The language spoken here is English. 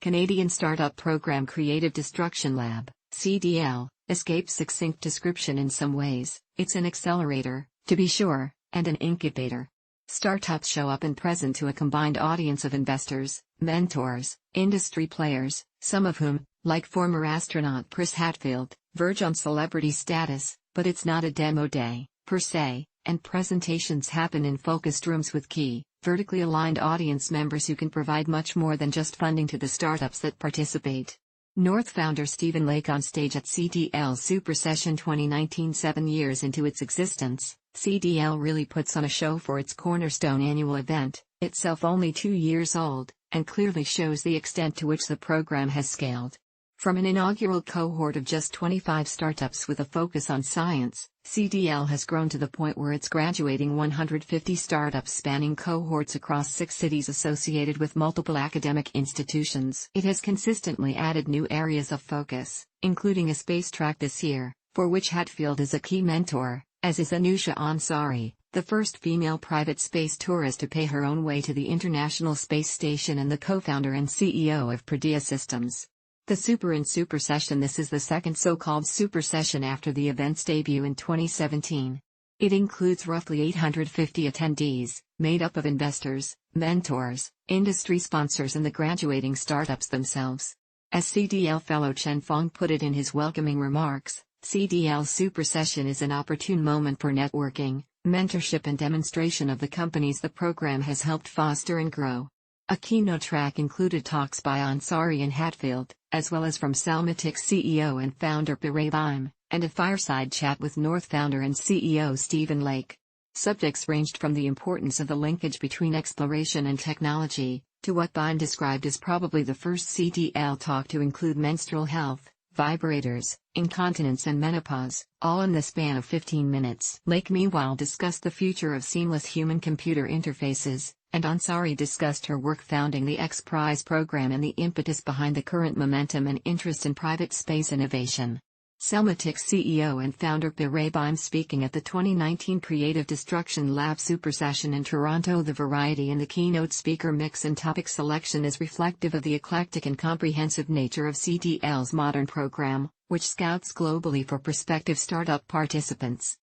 Canadian startup program Creative Destruction Lab, CDL, escapes succinct description in some ways. It's an accelerator, to be sure, and an incubator. Startups show up and present to a combined audience of investors, mentors, industry players, some of whom, like former astronaut Chris Hadfield, verge on celebrity status, but it's not a demo day, per se, and presentations happen in focused rooms with key, vertically aligned audience members who can provide much more than just funding to the startups that participate. North founder Stephen Lake on stage at CDL Super Session 2019. 7 years into its existence, CDL really puts on a show for its cornerstone annual event, itself only 2 years old, and clearly shows the extent to which the program has scaled. From an inaugural cohort of just 25 startups with a focus on science, CDL has grown to the point where it's graduating 150 startups spanning cohorts across 6 cities associated with multiple academic institutions. It has consistently added new areas of focus, including a space track this year, for which Hadfield is a key mentor, as is Anusha Ansari, the first female private space tourist to pay her own way to the International Space Station and the co-founder and CEO of Perdea Systems. The Super Session. This is the second so-called Super Session after the event's debut in 2017. It includes roughly 850 attendees, made up of investors, mentors, industry sponsors and the graduating startups themselves. As CDL fellow Chen Fong put it in his welcoming remarks, CDL Super Session is an opportune moment for networking, mentorship and demonstration of the companies the program has helped foster and grow. A keynote track included talks by Ansari and Hadfield, as well as from Selmatic's CEO and founder Piray Baim, and a fireside chat with North founder and CEO Stephen Lake. Subjects ranged from the importance of the linkage between exploration and technology, to what Baim described as probably the first CDL talk to include menstrual health, vibrators, incontinence and menopause, all in the span of 15 minutes. Lake meanwhile discussed the future of seamless human-computer interfaces, and Ansari discussed her work founding the X Prize program and the impetus behind the current momentum and interest in private space innovation. Selmatic's CEO and founder Piray Baim speaking at the 2019 Creative Destruction Lab Super Session in Toronto. The variety in the keynote speaker mix and topic selection is reflective of the eclectic and comprehensive nature of CDL's modern program, which scouts globally for prospective startup participants.